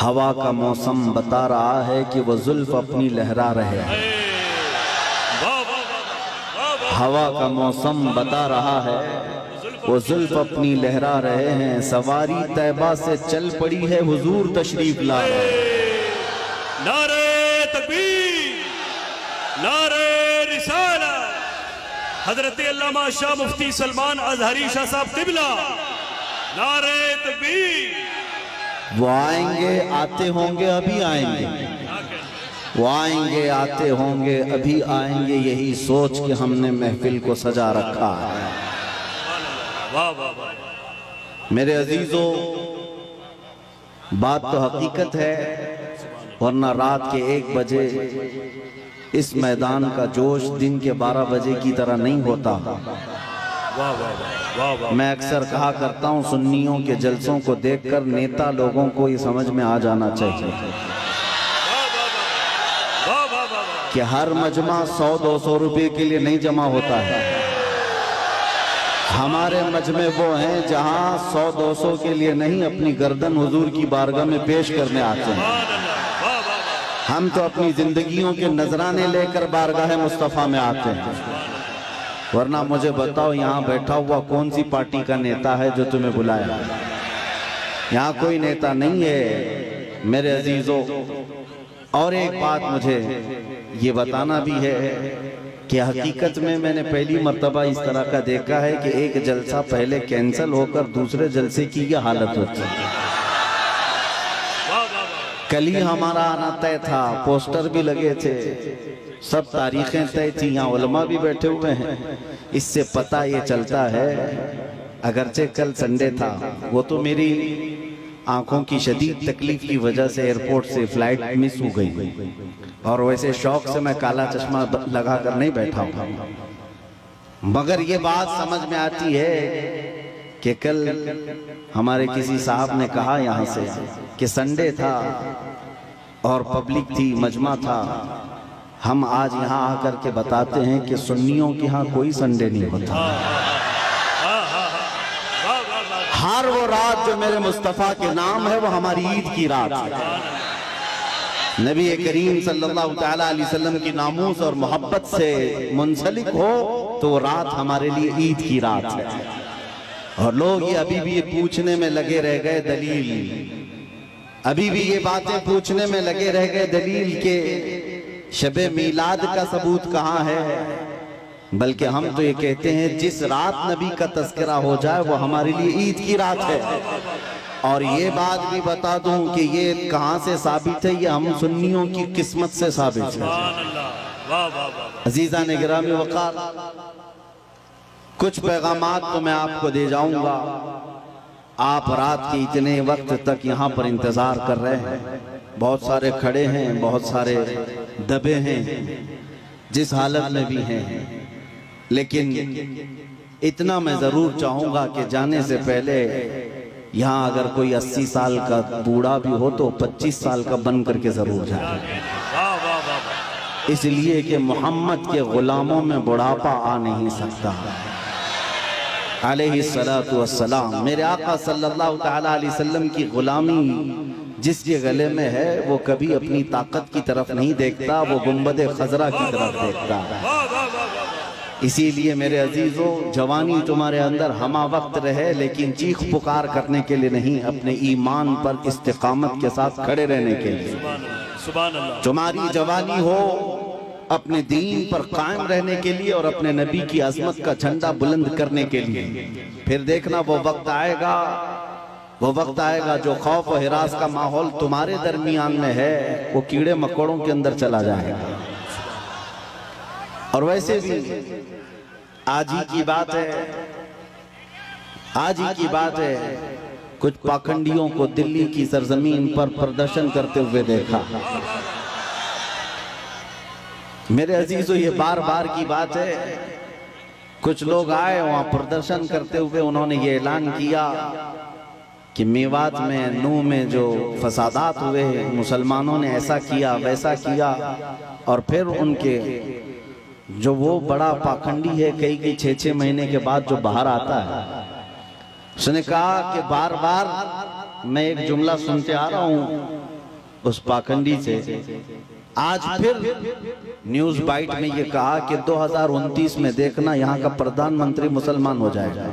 हवा का मौसम बता रहा है कि वो जुल्फ अपनी लहरा रहे हैं। हवा का मौसम बता रहा है वो जुल्फ अपनी लहरा रहे हैं। सवारी तैबा से चल पड़ी है, हुजूर तशरीफ ला रहे हैं। नारे तकबीर, नारे रिसालत। हजरत अल्लामा शाह मुफ्ती सलमान अजहरी शाह साहब क़िबला, नारे तकबीर। वो आएंगे, आते होंगे, अभी आएंगे। वो आएंगे, आते होंगे, अभी आएंगे। यही सोच के हमने महफिल को सजा रखा है। वाह वाह वाह। मेरे अजीजों, बात तो हकीकत है, वरना रात के 1 बजे इस मैदान का जोश दिन के 12 बजे की तरह नहीं होता। वाह वाह वाह वाह। मैं अक्सर कहा करता हूँ, सुन्नियों के जलसों को देखकर नेता लोगों को ये समझ में आ जाना चाहिए कि हर मजमा 100-200 रुपए के लिए नहीं जमा होता है। हमारे मजमे वो हैं जहाँ 100-200 के लिए नहीं, अपनी गर्दन हुजूर की बारगाह में पेश करने आते हैं। हम तो अपनी जिंदगियों के नजराने लेकर बारगाह मुस्तफ़ा में आते हैं। वरना मुझे बताओ, यहाँ बैठा हुआ कौन सी पार्टी का नेता है जो तुम्हें बुलाया? यहाँ कोई नेता नहीं है मेरे अजीजों। और एक बात मुझे ये बताना भी है कि हकीकत में मैंने पहली मर्तबा इस तरह का देखा है कि एक जलसा पहले कैंसिल होकर दूसरे जलसे की यह हालत होती है। कल ही हमारा आना तय था, पोस्टर भी लगे थे, सब तारीखें तय थी, यहाँ उलमा भी बैठे हुए हैं। इससे पता ये चलता है, अगरचे कल संडे था, वो तो मेरी आंखों की शदीद तकलीफ की वजह से एयरपोर्ट से फ्लाइट मिस हो गई, और वैसे शौक से मैं काला चश्मा लगा कर नहीं बैठा हूँ। मगर ये बात समझ में आती है कि कल हमारे किसी साहब ने कहा यहाँ से कि संडे था और पब्लिक थी, मजमा था। हम आज यहाँ आकर के बताते हैं कि सुन्नियों के यहाँ कोई संडे नहीं होता। हर वो रात जो मेरे मुस्तफ़ा के नाम है वो हमारी ईद की रात है। नबी करीम सल्लल्लाहु तआला अलैहि वसल्लम की नामूस और मोहब्बत से मुंसलिक हो तो वो रात हमारे लिए ईद की रात है। और लोग ये अभी भी ये पूछने में लगे रह गए दलील, अभी भी ये बातें पूछने में लगे रह गए दलील के शबे मीलाद का सबूत कहाँ है। बल्कि हम तो ये कहते हैं जिस रात नबी का तज़किरा हो जाए वो हमारे लिए ईद की रात है। और ये बात भी बता दूं कि ये कहाँ से साबित है, ये हम सुन्नियों की किस्मत से साबित है। अजीज़ान गिरामी वक़ार, कुछ पैगामात तो मैं आपको दे जाऊंगा। आप रात के इतने वक्त तक यहाँ पर इंतज़ार कर रहे हैं, बहुत सारे खड़े हैं, बहुत सारे दबे हैं, जिस हालत में भी हैं। लेकिन इतना मैं ज़रूर चाहूँगा कि जाने से पहले यहाँ अगर कोई 80 साल का बूढ़ा भी हो तो 25 साल का बन करके ज़रूर जाए, इसलिए कि मोहम्मद के ग़ुलामों में बुढ़ापा आ नहीं सकता। अलैहिस्सलातु वस्सलाम, मेरे आका सल्लल्लाहु तआला अलैहि वसल्लम की ग़ुलामी जिसके गले में है वो कभी अपनी ताकत की तरफ नहीं देखता, वो गुंबद खजरा की तरफ देखता है। इसीलिए मेरे अजीजों, जवानी तुम्हारे अंदर हमा वक्त रहे, लेकिन चीख पुकार करने के लिए नहीं, अपने ईमान पर इस्तिकामत के साथ खड़े रहने के लिए। तुम्हारी जवानी हो अपने दीन पर कायम रहने के लिए और अपने नबी की अजमत का झंडा बुलंद करने के लिए। फिर देखना वो वक्त आएगा, वो वक्त आएगा जो खौफ और हिरास का माहौल तुम्हारे दरमियान में है वो कीड़े मकोड़ों के अंदर चला जाएगा। और वैसे भी आज ही की बात है, आज ही की बात है, कुछ पाखंडियों को दिल्ली की सरजमीन पर प्रदर्शन करते हुए देखा। मेरे अजीजों, ये बार बार की बात है, कुछ लोग आए वहां प्रदर्शन करते हुए, उन्होंने ये ऐलान किया कि मेवात में, नूह में जो फसादात हुए, मुसलमानों ने ऐसा किया वैसा किया। और फिर उनके जो वो बड़ा पाखंडी है, कई 6-6 महीने के बाद जो बाहर आता है, उसने कहा कि बार बार मैं एक जुमला सुनते आ रहा हूँ उस पाखंडी से आज फिर न्यूज बाइट में ये कहा कि 2029 में देखना यहाँ का प्रधानमंत्री मुसलमान हो जाएगा।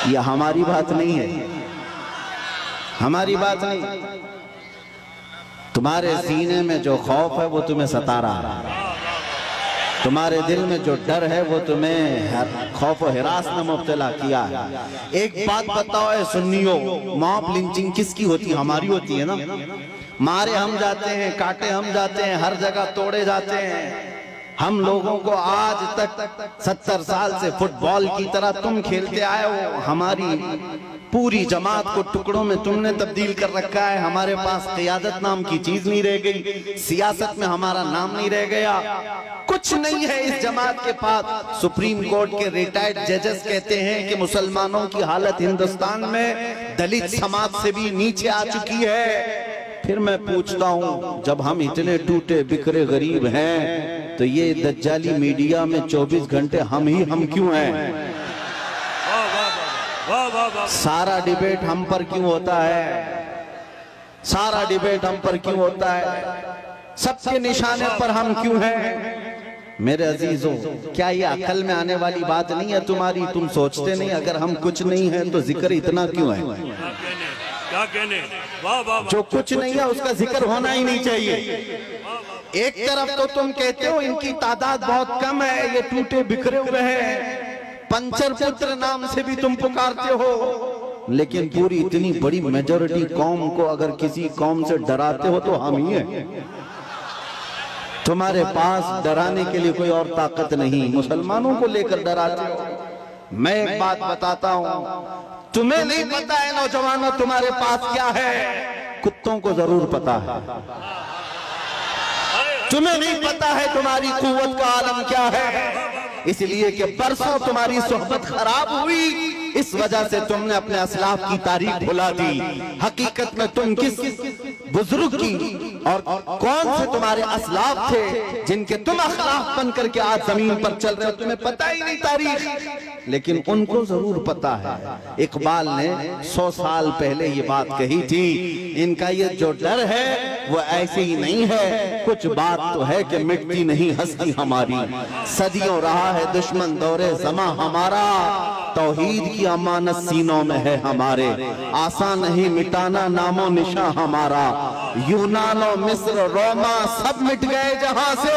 ये हमारी बात नहीं है, हमारी बात नहीं। तुम्हारे सीने में जो खौफ है वो तुम्हें सता रहा है, तुम्हारे दिल में जो डर है वो तुम्हें खौफ और हिरास में मुब्तला किया है। एक बात बताओ है सुन्नियों, मॉब लिंचिंग किसकी होती है? हमारी होती है ना। मारे हम जाते हैं, काटे हम जाते हैं, हर जगह तोड़े जाते हैं। हम लोगों को आज तक 70 साल से फुटबॉल की तरह तुम खेलते आए हो। हमारी पूरी जमात को टुकड़ों में तुमने तब्दील कर रखा है। हमारे पास क़ियादत नाम की चीज नहीं रह गई, सियासत में हमारा नाम नहीं रह गया, कुछ नहीं है इस जमात के पास। सुप्रीम कोर्ट के रिटायर्ड जजेस कहते हैं कि मुसलमानों की हालत हिंदुस्तान में दलित समाज से भी नीचे आ चुकी है। फिर मैं पूछता हूँ, जब हम इतने टूटे बिखरे गरीब हैं तो ये दज्जाली मीडिया में 24 घंटे हम क्यों हैं? सारा डिबेट हम पर क्यों होता है? सारा डिबेट हम पर क्यों होता है? सबके निशाने पर हम क्यों हैं? मेरे अजीजों, क्या ये अकल में आने वाली बात नहीं है तुम्हारी? तुम सोचते नहीं अगर हम कुछ नहीं है तो जिक्र इतना क्यों है? क्या कहने? वाह वाह। जो कुछ नहीं है उसका जिक्र होना ही नहीं चाहिए। एक तरफ तो तुम कहते हो इनकी तादाद बहुत कम है, ये टूटे बिखरे हुए हैं, पंचर पुत्र नाम से भी तुम पुकारते हो, लेकिन पूरी इतनी बड़ी मेजॉरिटी कौम को अगर किसी कौम से डराते हो तो हम ही हैं। तुम्हारे पास डराने के लिए कोई और ताकत नहीं, मुसलमानों को लेकर डराते हो। मैं एक बात बताता हूं, तुम्हें नहीं पता है नौजवानों तुम्हारे पास क्या है, कुत्तों को जरूर पता है। तुम्हें नहीं पता है तुम्हारी कुव्वत का आलम क्या है, इसलिए कि परसों तुम्हारी सोहबत खराब हुई, इस वजह से तुमने अपने असलाफ की तारीख भुला दी। हकीकत में तुम किस बुजुर्ग की और कौन से तुम्हारे असलाफ थे जिनके तुम अखलाफ बन करके आज जमीन पर चल रहे हो, तुम्हें पता ही नहीं तारीख, लेकिन उनको जरूर पता है। इकबाल ने 100 साल पहले ये बात कही थी, इनका ये जो डर है वो ऐसे ही नहीं है, कुछ बात तो है कि मिटती नहीं हस्ती हमारी। सदियों रहा है दुश्मन दौरे ज़मा हमारा, तौहीद की अमानत सीनों में है हमारे, आसान नहीं मिटाना नामो निशा हमारा। यूनानो मिस्र रोमा सब मिट गए जहां से,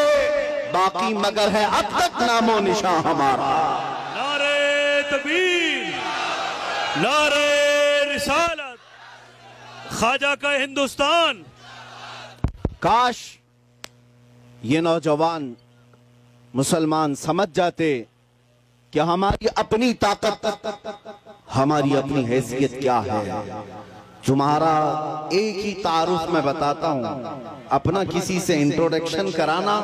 बाकी मगर है अब तक नामो निशा हमारा। नारे तकबीर, नारे रिसालत, ख्वाजा का हिंदुस्तान। काश ये नौजवान मुसलमान समझ जाते कि हमारी अपनी ताकत, हमारी अपनी हैसियत क्या है। तुम्हारा एक ही तारुफ में बताता हूं, अपना किसी से इंट्रोडक्शन कराना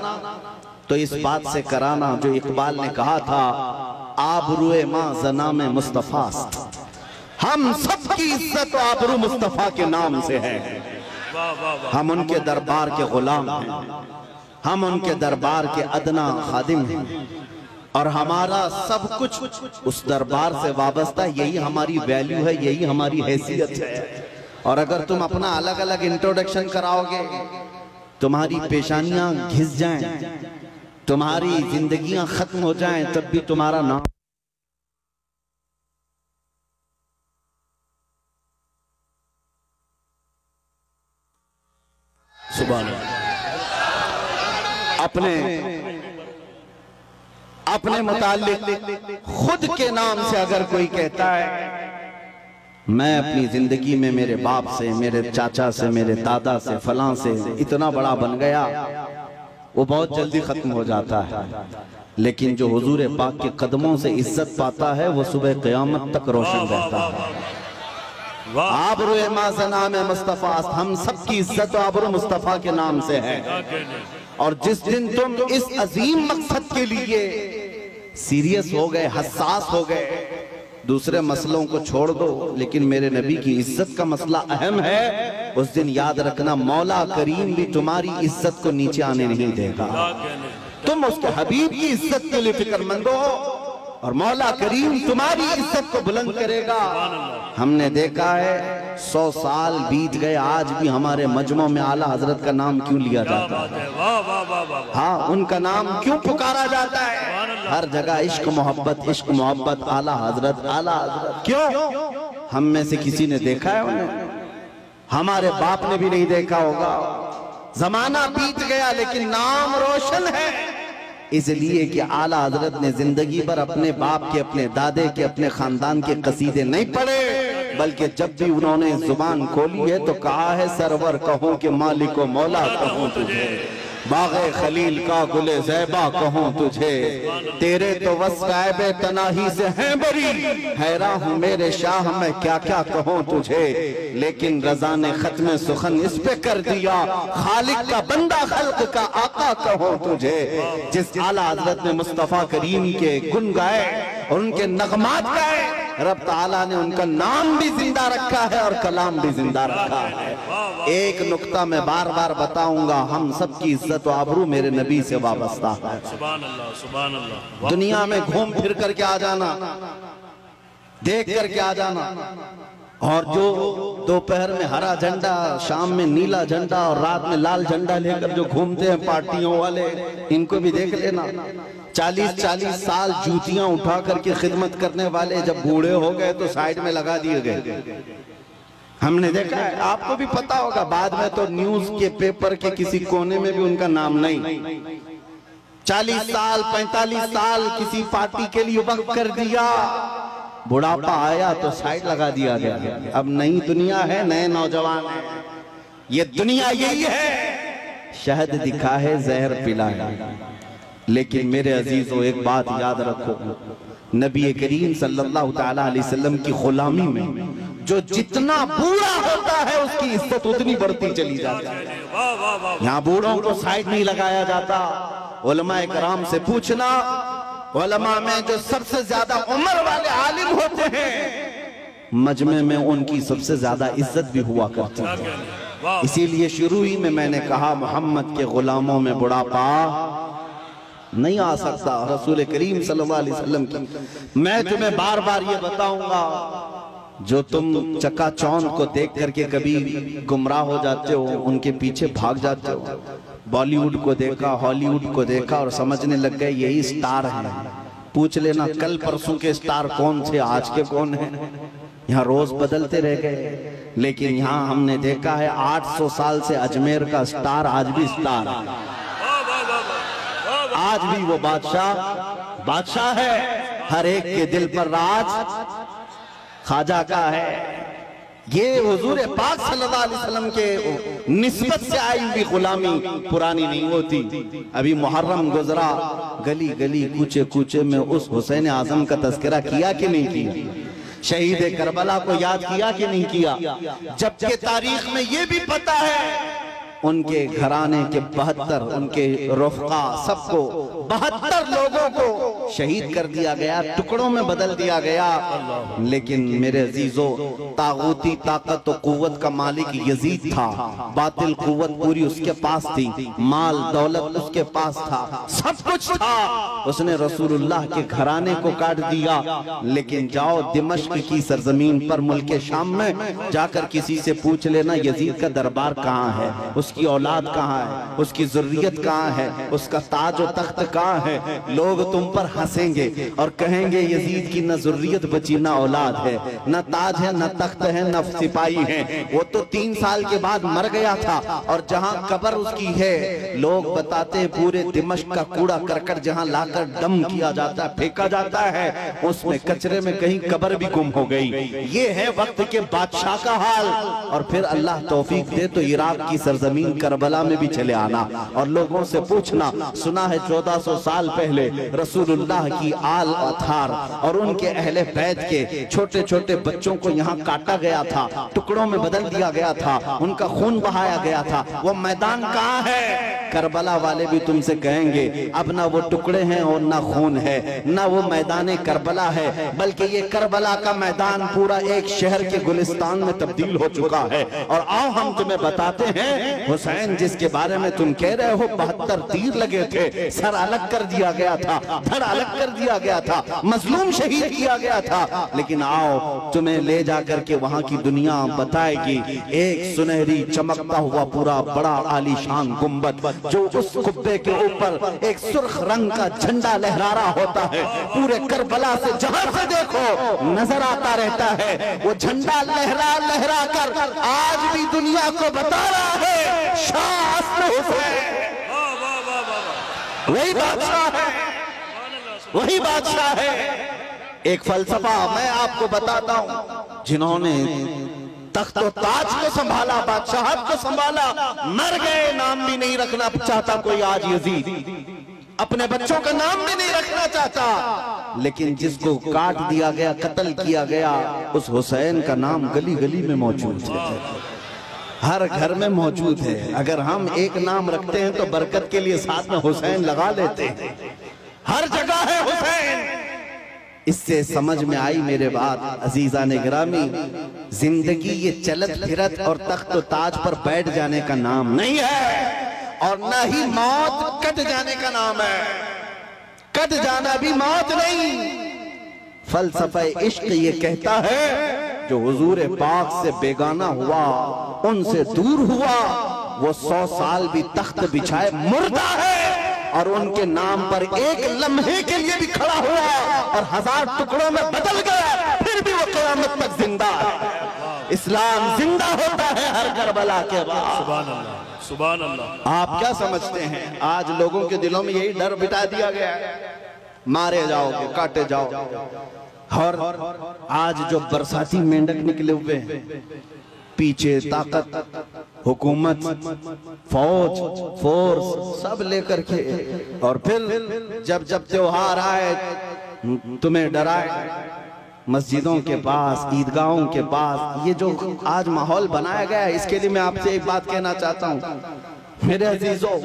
तो इस बात से कराना जो इकबाल ने कहा था, आबरूए मां जना में मुस्तफास्त। हम सबकी इज्जत आबरू मुस्तफा के नाम से है। हम उनके दरबार के गुलाम हैं, हम उनके दरबार के अदना खादिम हैं, और हमारा सब कुछ उस दरबार से वाबस्ता। यही हमारी वैल्यू है, यही हमारी हैसियत है। और अगर तुम अपना अलग अलग इंट्रोडक्शन कराओगे, तुम्हारी पेशानियां घिस जाएं, तुम्हारी जिंदगियां खत्म हो जाएं, तब भी तुम्हारा नाम सुभान अपने मुताल्लिक खुद के नाम से अगर कोई कहता है मैं अपनी जिंदगी में मेरे बाप से, मेरे चाचा से, मेरे दादा से, फलां से इतना बड़ा बन गया, वो बहुत जल्दी खत्म हो जाता है। लेकिन जो हुजूर पाक के कदमों से इज्जत पाता है वो सुबह क़यामत तक रोशन रहता है। आबरू माज़ना में मुस्तफा, हम सबकी इज्जत आबरू मुस्तफा के नाम से है। और जिस दिन तुम इस अजीम मकसद के लिए सीरियस हो गए, हसास हो गए, दूसरे मसलों को छोड़ दो, लेकिन मेरे नबी की इज्जत का मसला अहम है, उस दिन याद रखना मौला करीम भी तुम्हारी इज्जत को नीचे आने नहीं देगा। तुम उसके हबीब की इज्जत के लिए फिक्रमंद हो, और मौला करीम तुम्हारी इज्जत को बुलंद करेगा। हमने देखा है 100 साल बीत गए, आज भी हमारे मजमों में आला हजरत का नाम क्यों लिया जाता है? वाह वाह वाह वाह। हाँ, उनका नाम क्यों पुकारा जाता है? हर जगह इश्क मोहब्बत, आला हजरत, आला हजरत। क्यों? हम में से किसी ने देखा है उन्हें? हमारे बाप ने भी नहीं देखा होगा। जमाना बीत गया लेकिन नाम रोशन है, इसलिए कि आला हजरत ने जिंदगी भर अपने बाप के, अपने दादे के, अपने खानदान के कसीदे नहीं पढ़े, बल्कि जब भी उन्होंने जुबान खोली है तो कहा है सरवर कहूं कि मालिको मौला कहूं तुझे, बाग़े खलील का गुले ज़ैबा कहूं तुझे, तेरे तो वस्फ़ तनाही से हैं बरी, हैरान हूँ मेरे शाह मैं क्या क्या कहूं तुझे, लेकिन रज़ा ने खत्म सुखन इस पे कर दिया, खालिक का बंदा खल्क का आका कहूं तुझे। जिस आला हज़रत ने मुस्तफ़ा करीम के गुन गाए और उनके नगमात गाए, रब ताला ने उनका नाम भी जिंदा रखा है और कलाम भी जिंदा रखा है। एक नुक्ता मैं बार बार बताऊंगा, हम सबकी इज्जत और आबरू मेरे नबी से वाबस्ता है। सुभान अल्लाह, सुभान अल्लाह। दुनिया में घूम फिर करके आ जाना, देख करके आ जाना, और जो दोपहर में हरा झंडा, शाम में नीला झंडा और रात में लाल झंडा लेकर जो घूमते हैं पार्टियों वाले, इनको भी देख लेना। 40-40 साल जूतियां उठा करके खिदमत करने वाले जब बूढ़े हो गए तो साइड में लगा दिए गए। हमने देखा है, आपको भी पता होगा, बाद में तो न्यूज के पेपर के किसी कोने में भी उनका नाम नहीं। 40 साल 45 साल किसी पार्टी के लिए वक्त कर दिया, बुढ़ापा आया तो साइड लगा दिया गया। अब नई दुनिया है, नए नौजवान है, ये दुनिया यही है, शहद दिखा है जहर पिला है। लेकिन मेरे अजीजों एक बात याद रखो, नबी करीम सल्लल्लाहु तआला अलैहि वसल्लम की गुलामी में जो जितना बूढ़ा होता है उसकी इज्जत उतनी बढ़ती चली जाती है। यहाँ बूढ़ों को साइड नहीं लगाया जाता। उलमाए कराम से पूछना, उलमा में जो सबसे ज्यादा उम्र वाले आलिम होते हैं, मजमे में उनकी सबसे ज्यादा इज्जत भी हुआ करती है। इसीलिए शुरू ही में मैंने कहा, मोहम्मद के गुलामों में बुढ़ापा नहीं आ सकता। रसूल करीम सल्लल्लाहु अलैहि वसल्लम की मैं तुम्हें बार बार ये बताऊंगा, जो तुम चकाचौंध को देख करके कभी गुमराह हो जाते हो, उनके पीछे भाग जाते हो। बॉलीवुड को देखा, हॉलीवुड को देखा और समझने लग गए यही स्टार है। पूछ लेना कल परसों के स्टार कौन थे, आज के कौन हैं। यहाँ रोज बदलते रह गए, लेकिन यहाँ हमने देखा है 800 साल से अजमेर का स्टार आज भी स्टार है। आज भी वो बादशाह है, हर एक के दिल पर राज ख्वाजा का है। ये हुजूर पाक सल्लल्लाहु अलैहि वसल्लम के निस्बत से आई हुई गुलामी पुरानी नहीं होती। अभी मुहर्रम गुजरा, गली गली कूचे कूचे में उस हुसैन आजम का तज़किरा किया कि नहीं किया? शहीद करबला को याद किया कि नहीं किया? जबकि तारीख में ये भी पता है उनके घराने के 72, उनके रफ़क़ा सबको 72 लोगों को शहीद कर दिया गया, टुकड़ों में बदल दिया गया। लेकिन मेरे अजीजों, तागूती ताकत और कुव्वत का मालिक यजीद था, बातिल कुव्वत पूरी उसके पास थी, माल दौलत उसके पास था, सब कुछ था। उसने रसूलुल्लाह के घराने को काट दिया। लेकिन जाओ दिमश्क की सरजमीन पर, मुल्क शाम में जाकर किसी से पूछ लेना यजीद का दरबार कहाँ है, उसकी औलाद कहाँ है, उसकी ज़ुर्रियत कहाँ है, उसका ताज और तख्त कहाँ है। लोग तुम पर हंसेंगे और कहेंगे यजीद की न ज़ुर्रियत बची, न औलाद है, न ताज है, न तख्त है, न सिपाही है। वो तो 3 साल के बाद मर गया था। और जहाँ कब्र उसकी है, लोग बताते हैं पूरे दिमश्क का कूड़ा करकट जहाँ लाकर डम किया जाता है, फेंका जाता है, उसमें कचरे में कहीं कब्र भी गुम हो गई। ये है वक्त के बादशाह का हाल। और फिर अल्लाह तौफीक दे तो इराक की सरजमीन करबला में भी चले आना और लोगों से पूछना, सुना है 1400 साल पहले रसूलुल्लाह की आल अथार और उनके अहले बैत के छोटे छोटे बच्चों को यहाँ काटा गया था, टुकड़ों में बदल दिया गया था, उनका खून बहाया गया था। वो मैदान कहाँ है? करबला वाले भी तुमसे कहेंगे अब ना वो टुकड़े हैं और ना खून है, ना वो मैदान करबला है, बल्कि ये करबला का मैदान पूरा एक शहर के गुलिस्तान में तब्दील हो चुका है। और आओ हम तुम्हें बताते हैं, हुसैन जिसके बारे में तुम कह रहे हो 72 तीर लगे थे, सर अलग कर दिया गया था, धड़ अलग कर दिया गया था, मजलूम शहीद किया गया था, लेकिन आओ तुम्हें ले जाकर के वहां की दुनिया बताएगी एक सुनहरी चमकता हुआ पूरा बड़ा आलीशान गुंबद, जो उस कुब्बे के ऊपर एक सुर्ख रंग का झंडा लहरा रहा होता है, पूरे करबला से जहां से देखो नजर आता रहता है। वो झंडा लहरा लहरा कर आज भी दुनिया को बता रहा है शाह असल हुसैन वही बादशाह है, वही बादशाह है। एक फलसफा मैं आपको बताता हूं, जिन्होंने तख्त और ताज को संभाला, बादशाहत को संभाला, मर गए, नाम भी नहीं रखना चाहता कोई आज यजीद, अपने बच्चों का नाम भी नहीं रखना चाहता, लेकिन जिसको काट दिया गया, कत्ल किया गया, उस हुसैन का नाम गली गली में मौजूद है, हर घर में मौजूद है। अगर हम एक नाम रखते हैं तो बरकत के लिए साथ में हुसैन लगा लेते हैं, हर जगह है हुसैन। इससे समझ में आई मेरे बात अजीजा ने गिरामी, जिंदगी ये चलत फिरत और तख्त ताज पर बैठ जाने का नाम नहीं है, और न ही मौत कट जाने का नाम है। कट जाना भी मौत नहीं। फलसफा इश्क ये कहता है जो हुजूर पाक से बेगाना हुआ, उनसे दूर हुआ, वो 100 साल भी तख्त बिछाए मुर्दा है, और उनके नाम पर एक लम्हे के लिए भी खड़ा हुआ और 1000 टुकड़ों में बदल गया, फिर भी वो क़यामत तक जिंदा है। इस्लाम जिंदा होता है हर करबला के बाद। सुभान अल्लाह, सुभान अल्लाह। आप क्या समझते हैं आज लोगों के दिलों में यही डर बिठा दिया गया है, मारे जाओगे, काटे जाओ। और आज जो बरसाती मेंढक निकले हुए हैं, पीछे ताकत, हुकूमत, फौज, फोर्स सब लेकर के, और फिर जब जब त्योहार आए तुम्हें डराए, मस्जिदों के पास, ईदगाहों के पास, ये जो आज माहौल बनाया गया है, इसके लिए मैं आपसे एक बात कहना चाहता हूँ मेरे अजीजों,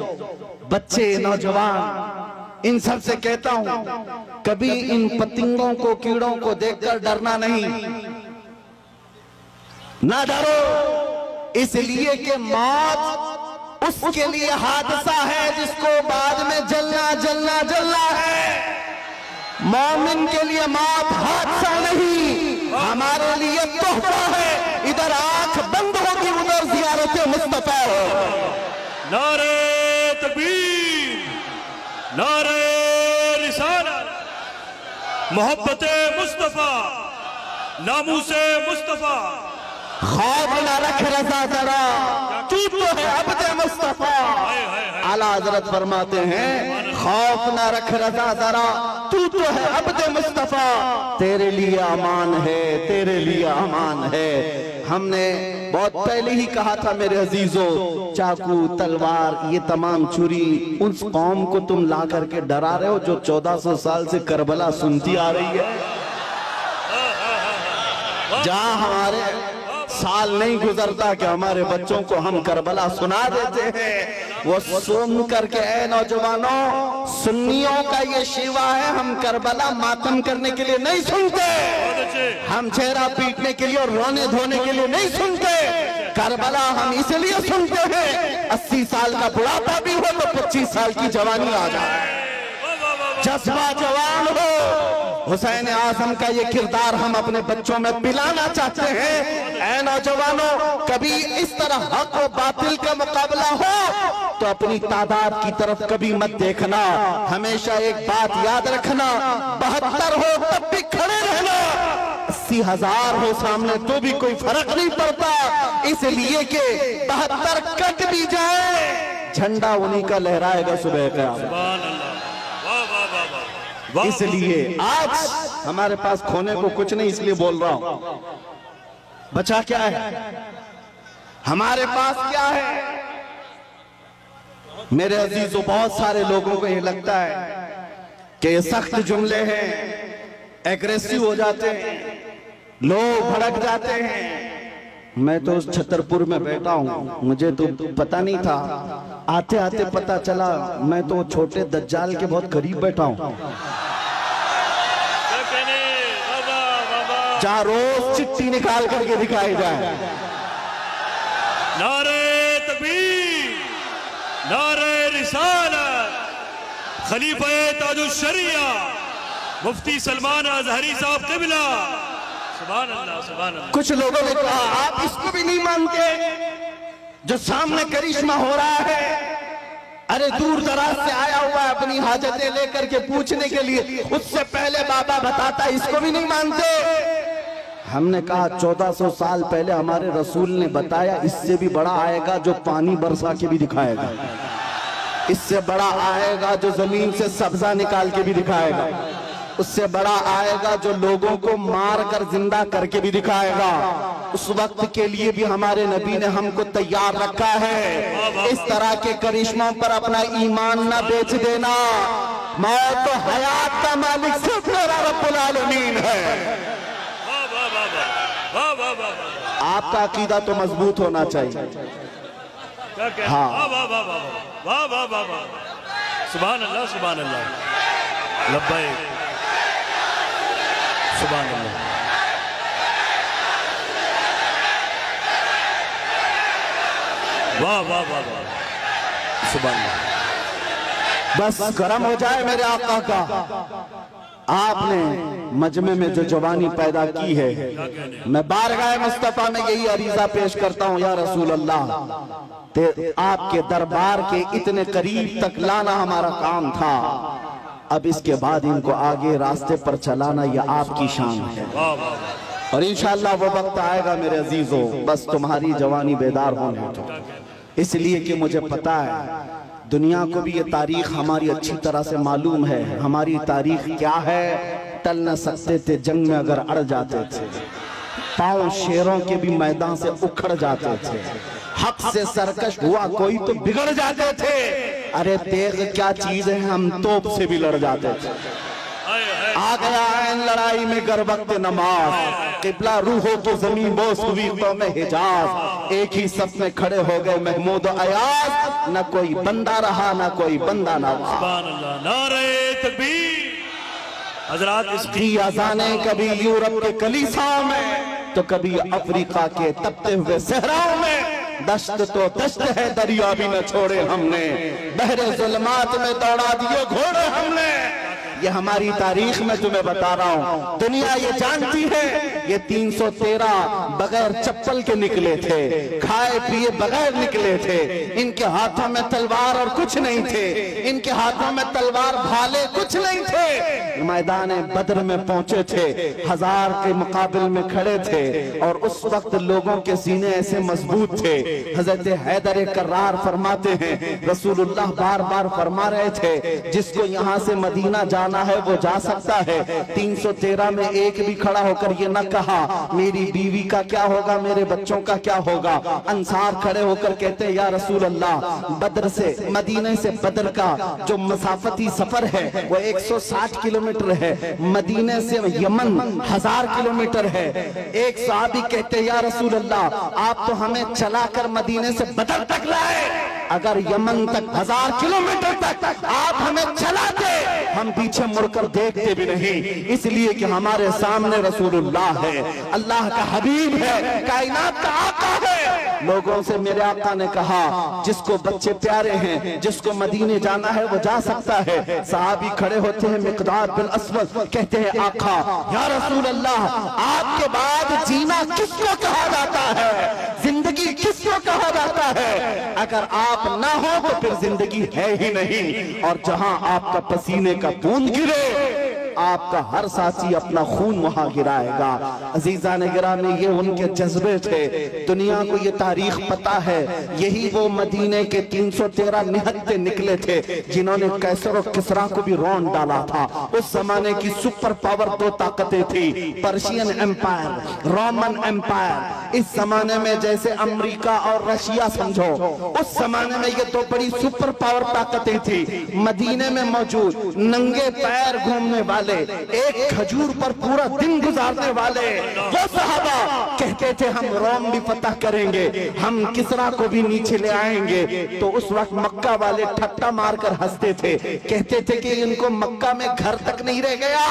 बच्चे, नौजवान, इन सब से कहता हूँ कभी इन पतंगों को, कीड़ों को देखकर डरना नहीं, ना डरो, इसलिए कि मौत उसके लिए हादसा है जिसको बाद में जलना जलना जलना है। मोमिन के लिए मौत हादसा नहीं, हमारे लिए तोहफा है। इधर आंख बंद होगी, उधर ज़ियारत मुस्तफा हो। नारे तकबीर, नारे रिसालत, मोहब्बते मुस्तफा, नामूसे मुस्तफा। खौफ न रख रज़ा जरा, तू तो है अब्दे मुस्तफा। आला हज़रत फरमाते हैं खौफ न रख रज़ा जरा, तू तो है अब्दे मुस्तफा, तेरे लिए अमान है, तेरे लिए अमान है। हमने बहुत पहले ही कहा था मेरे अजीजों, चाकू, तलवार, ये तमाम छुरी उस कौम को तुम ला करके डरा रहे हो जो 1400 साल से करबला सुनती आ रही है, जहां हमारे साल नहीं गुजरता कि हमारे बच्चों को हम करबला सुना देते हैं। वो सुन करके, ऐ नौजवानों, सुन्नियों का ये शिवा है, हम करबला मातम करने के लिए नहीं सुनते, हम चेहरा पीटने के लिए और रोने धोने के लिए नहीं सुनते। करबला हम इसलिए सुनते हैं 80 साल का बुढ़ापा भी हो तो 25 साल की जवानी आ जाए, जज्बा जवान हो। हुसैन आजम का ये किरदार हम अपने बच्चों में पिलाना चाहते हैं। ऐ नौजवानों, कभी इस तरह हक और बातिल का मुकाबला हो तो अपनी तादाद की तरफ कभी मत देखना, हमेशा एक बात याद रखना, 72 हो तब भी खड़े रहना, 80,000 हो सामने तो भी कोई फर्क नहीं पड़ता, इसलिए कि 72 कट भी जाए, झंडा उन्हीं का लहराएगा सुबह का। इसलिए आज हमारे पास खोने को कुछ नहीं, इसलिए बोल रहा हूं। बचा क्या है हमारे पास, क्या है मेरे अजीजों? बहुत सारे लोगों को ये लगता है कि ये सख्त जुमले हैं, एग्रेसिव हो जाते हैं, लोग भड़क जाते हैं, मैं तो उस छतरपुर में बैठा हूँ, मुझे तो पता नहीं था, आते आते पता चला मैं तो छोटे दज्जाल के बहुत करीब बैठा हूँ, जहाँ रोज चिट्ठी निकाल करके दिखाई जाए। नारे तकबीर, नारे रिसालत, खलीफा ताजुश शरिया मुफ्ती सलमान अजहरी साहब क़िबला, सुभान अल्लाह सुभान अल्लाह। कुछ लोगों ने कहा आप इसको भी नहीं मानते जो सामने करिश्मा हो रहा है, अरे दूर दराज से आया हुआ है अपनी हाजतें लेकर के पूछने के लिए, उससे पहले बाबा बताता, इसको भी नहीं मानते। हमने कहा 1400 साल पहले हमारे रसूल ने बताया, इससे भी बड़ा आएगा जो पानी बरसा के भी दिखाएगा, इससे बड़ा आएगा जो जमीन से सब्जा निकाल के भी दिखाएगा, उससे बड़ा आएगा जो लोगों को मार कर जिंदा करके भी दिखाएगा। उस वक्त के लिए भी हमारे नबी ने हमको तैयार रखा है। इस तरह के करिश्मों पर अपना ईमान ना बेच देना। मौत तो हयात का मालिक सिर्फ मेरा रब्बुल आलमीन है। आपका अकीदा तो मजबूत होना चाहिए। हाँ, सुभान अल्लाह सुभान अल्लाह, लब्बैक सुभान अल्लाह। वाह वाह वाह वाह सुभान अल्लाह। बस गर्म हो जाए मेरे आका का। आपने मजमे में जो जवानी पैदा की है, मैं बारगाह मुस्तफा में यही अरीजा पेश करता हूँ, या रसूल अल्लाह, आपके दरबार के इतने करीब तक लाना हमारा काम था, अब इसके बाद इनको आगे रास्ते पर चलाना यह आपकी शान है। और इंशाअल्लाह वो वक्त आएगा मेरे अजीजों, बस तुम्हारी जवानी बेदार होने दो। इसलिए कि मुझे पता है दुनिया को भी ये तारीख हमारी अच्छी तरह से मालूम है। हमारी तारीख क्या है, टल न सकते थे जंग में अगर अड़ जाते थे, पांव शेरों के भी मैदान से उखड़ जाते थे, हक से सरकश हुआ कोई तो बिगड़ जाते थे। अरे तेग क्या चीज है, हम तोप से भी लड़ जाते थे। आ गया ऐन लड़ाई में गर वक्त नमाज, किबला रूहों की जमीन बोस हुई तो में हिजाज, एक ही सफ में खड़े हो गए महमूद अयाज, न कोई बंदा रहा न कोई बंदा ना रहा। सुभान अल्लाह, नारे तकबीर। हजरात इसकी अज़ाने कभी यूरोप के कलीसाओं में तो कभी अफ्रीका के तपते हुए सहराओं में, दश्त तो दश्त है दरिया भी न छोड़े हमने, बहरे जुल्मात में दौड़ा दिए घोड़े हमने। ये हमारी तारीख में तुम्हें बता रहा हूँ, दुनिया ये जानती है ये 313 बगैर चप्पल के निकले थे, खाए पिए बगैर निकले थे, इनके हाथों में तलवार और कुछ नहीं थे, इनके हाथों में तलवार भाले कुछ नहीं थे, मैदान बद्र में पहुंचे थे, 1000 के मुकाबले में खड़े थे, और उस वक्त लोगों के सीने ऐसे मजबूत थे। हजरत हैदर कर्रार फरमाते हैं, रसूलुल्लाह बार बार फरमा रहे थे, जिसको यहाँ से मदीना जाना है वो जा सकता है। 313 में एक भी खड़ा होकर ये न कहा मेरी बीवी का क्या होगा, मेरे बच्चों का क्या होगा। अंसार खड़े होकर कहते हैं, या रसूल अल्लाह, बद्र से मदीने से बद्र का जो मसाफती सफर है वो 160 किलोमीटर है, मदीने से यमन 1000 किलोमीटर है। एक सहाबी कहते हैं, या रसूल अल्लाह, आप तो हमें चलाकर मदीने से बद्र तक लाए, अगर यमन तक 1000 किलोमीटर तक आप हमें चलाते, हम पीछे मुड़कर देखते भी नहीं, इसलिए कि हमारे सामने रसूलुल्लाह है, अल्लाह का हबीब है, कायनात का आका है। लोगों से मेरे आका ने कहा, जिसको बच्चे प्यारे हैं, जिसको मदीने जाना है वो जा सकता है। सहाबी खड़े होते हैं, मिकदार बिन अस्वद कहते हैं, आका या रसूल अल्लाह, आपके बाद जीना किसको कहा जाता है, जिंदगी किसको कहा जाता है, अगर आप ना हो तो फिर जिंदगी है ही नहीं। और जहां आपका पसीने का बूंद गिरे, आपका हर साथी अपना खून वहां गिराएगा। अजीजा ने गिराने, ये उनके जज्बे थे। दुनिया को ये तारीख पता है, यही वो मदीने के 313 निहत्ते निकले थे जिन्होंने कैसर और किसरा को भी रौंद डाला था। उस जमाने की सुपर पावर 2 ताकतें थी, पर्शियन एम्पायर, रोमन एम्पायर। इस जमाने में जैसे अमेरिका और रशिया समझो, उस जमाने में ये 2 बड़ी सुपर पावर ताकतें थी। मदीने में मौजूद नंगे पैर घूमने वाले वाले, एक खजूर पर पूरा दिन गुजारने वाले वो सहाबा कहते थे हम रोम भी फतह करेंगे, हम किसरा को भी नीचे ले आएंगे। तो उस वक्त मक्का वाले ठट्टा मारकर हंसते थे, कहते थे कि इनको मक्का में घर तक नहीं रह गया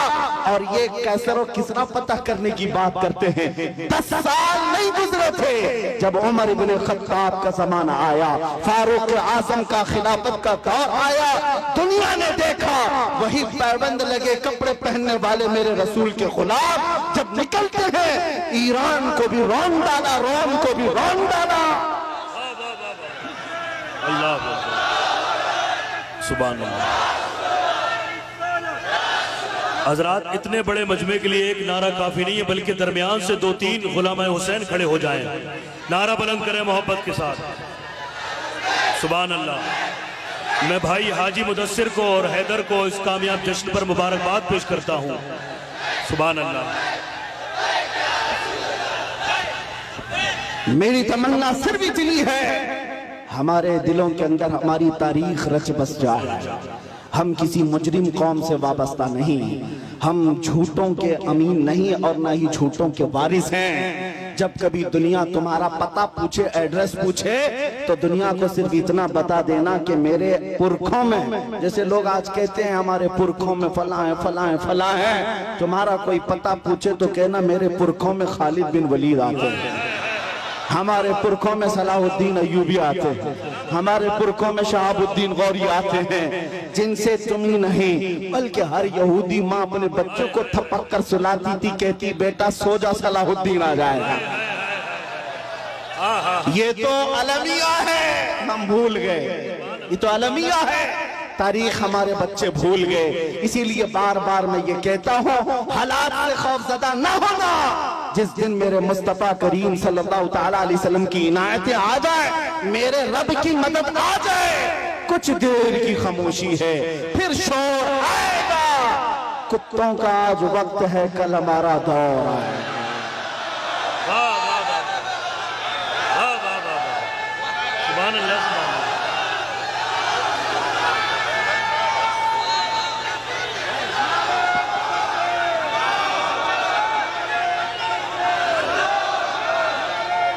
और ये कैसर और किसरा फतह करने की बात करते हैं। 10 साल नहीं गुजरे थे जब उमर इब्ने खत्ताब का जमाना आया, फारूक आजम का खिलाफत का दौर आया, दुनिया ने देखा वही पैबंद लगे कपड़े पहनने वाले मेरे रसूल के गुलाम जब निकलते हैं, ईरान को भी रोम डाला, रोम को भी रोम डाला। अल्लाह सुभान अल्लाह। हजरात, इतने बड़े मजमे के लिए एक नारा काफी नहीं है, बल्कि दरमियान से 2-3 गुलाम हुसैन खड़े हो जाएं, नारा बुलंद करें मोहब्बत के साथ। सुभान अल्लाह। मैं भाई हाजी मुदस्सिर को और हैदर को इस कामयाब जश्न पर मुबारकबाद पेश करता हूँ। सुभान अल्लाह। मेरी तमन्ना सिर्फ इतनी है, हमारे दिलों के अंदर हमारी तारीख रच बस जाए। हम किसी मुजरिम कौम से वाबस्ता नहीं, हम झूठों के अमीन नहीं और ना ही झूठों के वारिस हैं। जब कभी दुनिया तुम्हारा पता पूछे, एड्रेस पूछे, तो दुनिया को सिर्फ इतना बता देना कि मेरे पुरखों में, जैसे लोग आज कहते हैं हमारे पुरखों में फला है फला है फला है, तुम्हारा कोई पता पूछे तो कहना मेरे पुरखों में खालिद बिन वलीद आते हैं, हमारे पुरखों में सलाहुद्दीन अय्यूबी आते हैं, हमारे पुरखों में शहाबुद्दीन गौरी आते हैं, जिनसे तुम ही नहीं बल्कि हर यहूदी माँ अपने बच्चों को थपक कर सुलाती थी, कहती बेटा सो जा सलाहुद्दीन आ जाएगा। ये तो अलमिया है, हम भूल गए, ये तो अलमिया है, तारीख हमारे बच्चे भूल गए। इसीलिए बार बार मैं ये कहता हूँ हालात से खौफजदा न होना। जिस दिन मेरे मुस्तफा करीम सल्लल्लाहु तआला अलैहि वसल्लम की इनायतें आ जाए, मेरे रब की मदद आ जाए, कुछ देर की खामोशी है, फिर शोर आएगा। कुत्तों का आज वक्त है, कल हमारा दौर आएगा। सुभान अल्लाह।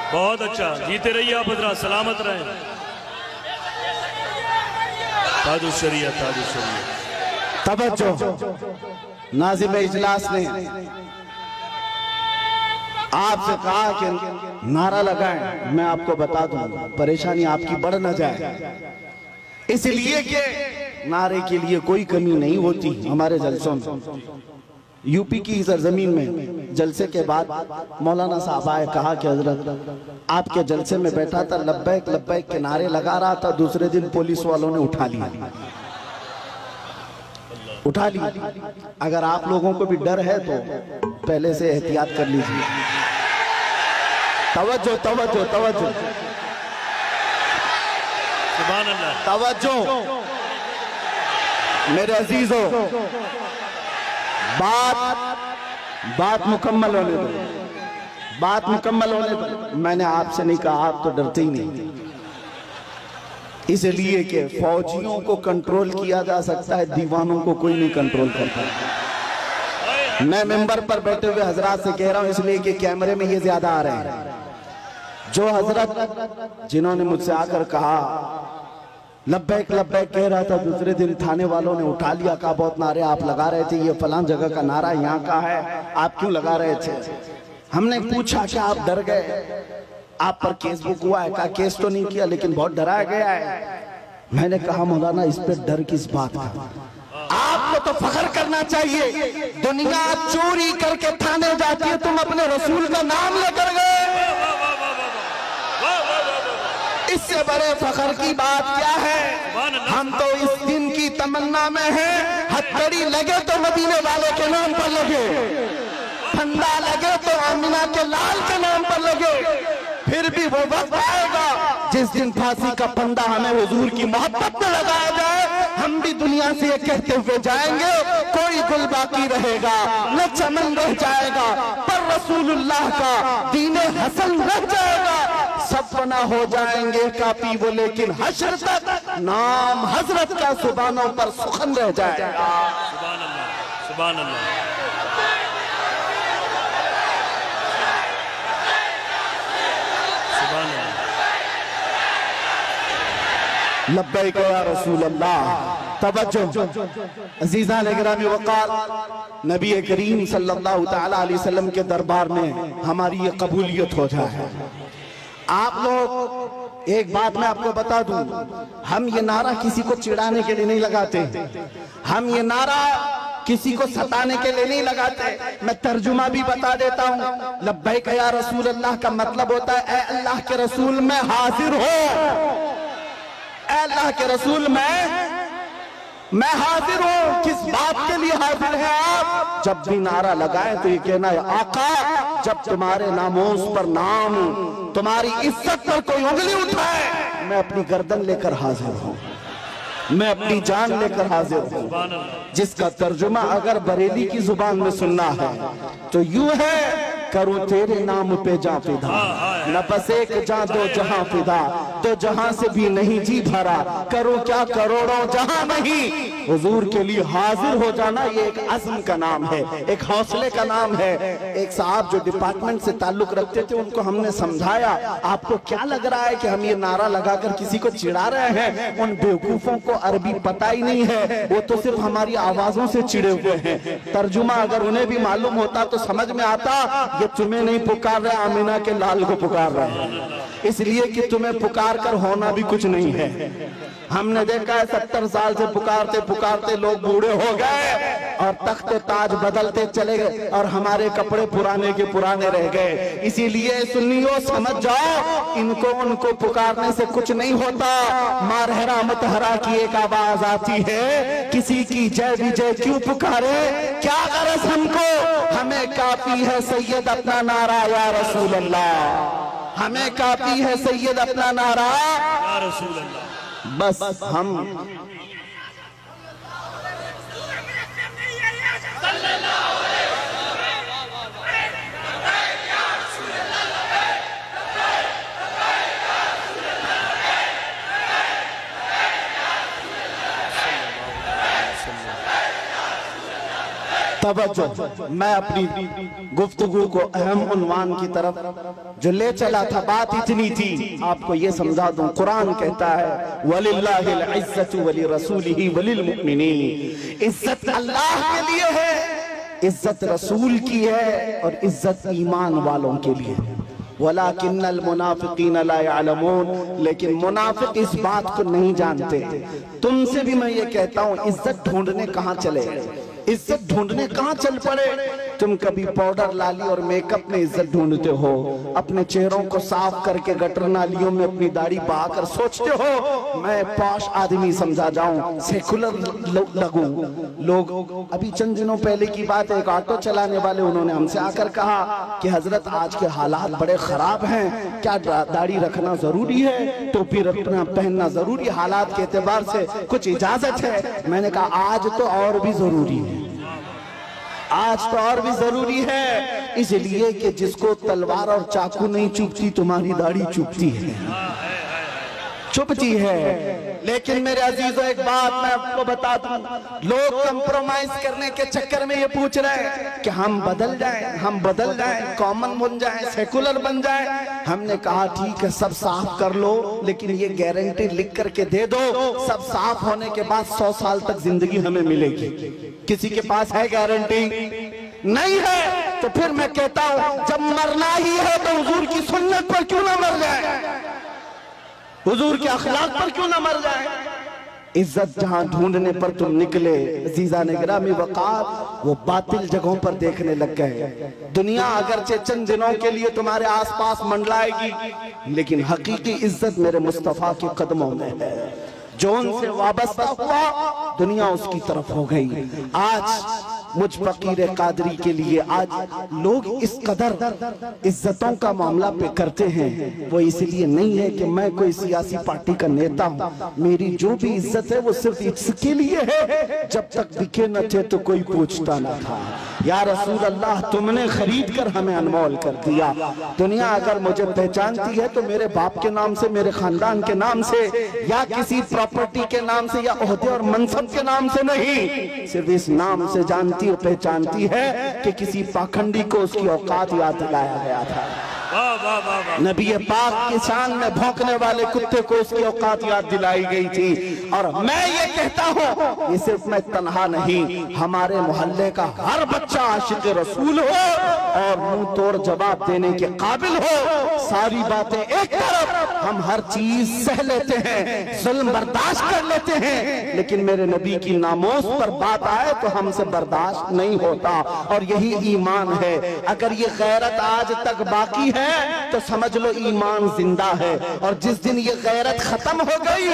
बहुत अच्छा, जीते रहिए आप हजरात, सलामत रहें। ताजुशरिया ताजुशरिया। तवज्जो, नाज़िम इजलास ने आपसे कहा कि नारा लगाएं, मैं आपको बता दूं परेशानी आपकी बढ़ न जाए, इसलिए कि नारे के लिए कोई कमी नहीं होती हमारे जलसों में। यूपी की सरजमीन में जलसे के बाद मौलाना साहब आए, कहा कि हजरत आपके जलसे में बैठा था, लब्बैक लब्बैक के नारे लगा रहा था, दूसरे दिन पुलिस वालों ने उठा लिया। अगर आप लोगों को भी डर है तो पहले से एहतियात कर लीजिए। तवज्जो तवज्जो तवज्जो, सुभान अल्लाह, तवज्जो मेरे अजीजों, बात मुकम्मल होने दो, बात मुकम्मल होने दो। मैंने आपसे नहीं कहा, आप तो डरते ही नहीं, इसलिए कि फौजियों को कंट्रोल किया जा सकता है, दीवानों को कोई नहीं कंट्रोल करता। मैं मेंबर पर बैठे हुए हजरात से कह रहा हूं, इसलिए कि कैमरे में ये ज्यादा आ रहे हैं। जो हजरत जिन्होंने मुझसे आकर कहा लब्बैक लब्बैक कह रहा था, दूसरे दिन थाने वालों ने उठा लिया, कहा बहुत नारे आप लगा रहे थे, ये फलां जगह का नारा यहाँ का है, आप क्यों लगा रहे थे? हमने पूछा कि आप डर गए, आप पर केस बुक हुआ है? कहा केस तो नहीं किया लेकिन बहुत डराया गया है। मैंने कहा मौलाना इस पे डर किस बात का? आपको तो फख्र करना चाहिए, दुनिया चोरी करके थाने जाती है, तुम अपने रसूल का नाम लेकर गए, इससे बड़े फख्र की बात क्या है? हम तो इस दिन की तमन्ना में हैं, हथकड़ी लगे तो मदीने वाले के नाम पर लगे, फंदा लगे तो आमिना के लाल के नाम पर लगे। फिर भी वो वक्त आएगा जिस दिन फांसी का फंदा हमें हुजूर की मोहब्बत में लगाया जाए, हम भी दुनिया से ये कहते हुए जाएंगे, कोई गुल बाकी रहेगा न चमन रह जाएगा, पर रसूलुल्लाह का दीने हसन रह जाएगा। सब फना हो जाएंगे काफी वो, लेकिन हश्र तक नाम हजरत का सुबानों पर सुखन रह जाएगा। सुभान अल्लाह। सुभान अल्लाह। लब्बैक या रसूल अल्लाह। तवज्जो अजीज़ा गिरामी वक़ार, नबी करीम सल्लल्लाहु तआला अलैहि वसल्लम के दरबार में हमारी ये कबूलियत हो जाए। आप लोग एक बात मैं आपको बता दूं, हम ये नारा किसी को चिढ़ाने के लिए नहीं लगाते, हम ये नारा किसी को सताने के लिए नहीं लगाते। मैं तर्जुमा भी बता देता हूँ। लब्बैक या रसूल अल्लाह का मतलब होता है, ए अल्लाह के रसूल मैं हाजिर हूँ, ए अल्लाह के रसूल मैं हाजिर हूँ। किस बात के लिए हाजिर है आप? जब भी नारा लगाएं तो ये कहना है, आका जब तुम्हारे नामोस पर नाम, तुम्हारी इज्जत पर कोई उंगली उठाए, मैं अपनी गर्दन लेकर हाजिर हूँ, मैं अपनी जान लेकर हाजिर हूँ। जिसका तर्जुमा अगर बरेली की जुबान में सुनना है तो यूं है, करूं तेरे नाम पे जा फिदा, न बस एक जा दो जहां फिदा, तो जहां से भी नहीं जी भरा, करूं क्या करोड़ों जहां नहीं। हुजूर के लिए हाजिर हो जाना ये एक अज़्म का नाम है, एक हौसले का नाम है। एक साहब जो डिपार्टमेंट से ताल्लुक रखते थे, उनको हमने समझाया, आपको क्या लग रहा है कि हम ये नारा लगाकर किसी को चिढ़ा रहे हैं? उन बेवकूफों को अरबी पता ही नहीं है, वो तो सिर्फ हमारी आवाजों से चिढ़े हुए हैं। तर्जुमा अगर उन्हें भी मालूम होता तो समझ में आता, ये तुम्हें नहीं पुकार रहे, आमिना के लाल को पुकार रहे हैं, इसलिए कि तुम्हें पुकार कर होना भी कुछ नहीं है। हमने देखा है 70 साल से पुकारते पुकारते लोग बूढ़े हो गए और तख्त ताज बदलते चले गए और हमारे कपड़े पुराने के पुराने रह गए। इसीलिए सुन्नियों समझ जाओ, इनको उनको पुकारने से कुछ नहीं होता। मारहरा मतहरा की एक आवाज आती है, किसी की जय विजय क्यों पुकारे, क्या गरज हमको, हमें काफी है सैयद अपना नारा या रसूल अल्लाह, हमें काफी है सैयद अपना नारा या रसूल अल्लाह। बस हम तवज्जो, मैं अपनी गुफ्तगू को अहम उन्वान की तरफ जो ले चला था, बात इतनी थी, आपको ये समझा दूं। कुरान कहता है, वलिल्लाहिल इज्जतु वली रसूलिही वलिल मुमिनीन, इज्जत अल्लाह के लिए है, इज्जत रसूल की है और इज्जत ईमान वालों के लिए। वलाकिन्नल मुनाफिकीन ला यअलमून, लेकिन मुनाफिक इस बात को नहीं जानते। तुमसे भी मैं ये कहता हूँ, इज्जत ढूंढने कहाँ चले, इज्जत ढूंढने कहाँ चल पड़े। तुम कभी पाउडर लाली और मेकअप में इज्जत ढूंढते हो, अपने चेहरों को साफ करके गटर नालियों में अपनी दाढ़ी बहाकर सोचते हो मैं पॉश आदमी समझा जाऊं, सेकुलर लगूं। लोग अभी चंद दिनों पहले की बात है, एक ऑटो चलाने वाले उन्होंने हमसे आकर कहा कि हजरत आज के हालात बड़े खराब हैं, क्या दाढ़ी रखना जरूरी है, टोपी रखना पहनना जरूरी, हालात के एतबार से कुछ इजाजत है? मैंने कहा आज तो और भी जरूरी है, आज तो और भी जरूरी है, इसलिए कि जिसको तलवार और चाकू नहीं चुभती, तुम्हारी दाढ़ी चुभती है, चुभती है। लेकिन मेरे अजीजों एक बात मैं आपको बता दूं, लोग कंप्रोमाइज करने के चक्कर में ये पूछ रहे हैं कि हम बदल जाएं, हम बदल जाएं, कॉमन बन जाएं, सेकुलर बन जाएं। हमने कहा ठीक है, सब साफ कर लो, लेकिन ये गारंटी लिख करके दे दो, सब साफ होने के बाद 100 साल तक जिंदगी हमें मिलेगी। किसी के पास है गारंटी? नहीं है। तो फिर मैं कहता हूं, जब मरना ही है तो हुजूर की सुन्नत पर क्यों ना मर जाए, हुजूर के अखलाक पर क्यों ना मर जाए। इज्जत जहां ढूंढने पर तुम निकले अजीजा निगरामी वक़ार, वो बातिल जगहों पर देखने लग गए। दुनिया अगरचे चंद दिनों के लिए तुम्हारे आसपास मंडलाएगी, लेकिन हकीकी इज्जत मेरे मुस्तफा के कदमों में है। जो उनसे वाबस्ता हुआ, दुनिया उसकी तरफ हो गई। आज मुझ फकीर कादरी के लिए आज लोग इस कदर इज्जतों का मामला पे करते हैं, वो इसलिए नहीं है कि मैं कोई सियासी पार्टी का नेता हूँ। मेरी जो भी इज्जत है वो सिर्फ इसके लिए है, जब तक दिखे न थे तो कोई पूछता न था। या रसूल अल्लाह तुमने खरीद कर हमें अनमोल कर दिया। दुनिया अगर मुझे पहचानती है तो मेरे बाप के नाम से, मेरे खानदान के नाम से, या किसी प्रॉपर्टी के नाम से, या ओहदे और मनसब के नाम से नहीं, सिर्फ इस नाम से जानती और पहचानती है कि किसी पाखंडी को उसकी औकात याद दिलाया गया था। नबी पाक की शान में भौंकने वाले कुत्ते को उसकी औकात याद दिलाई गई थी। और मैं ये कहता हूँ, ये सिर्फ मैं तन्हा नहीं, हमारे मोहल्ले का हर बच्चा आशिक रसूल हो और मुंह तोड़ जवाब देने के काबिल हो। सारी बातें एक तरफ, हम हर चीज सह लेते हैं, जुल्म बर्दाश्त कर लेते हैं, लेकिन मेरे नबी की नामोस पर बात आए तो हमसे बर्दाश्त नहीं होता। और यही ईमान है। अगर ये गैरत आज तक बाकी है तो समझ लो ईमान जिंदा है, और जिस दिन ये गैरत खत्म हो गई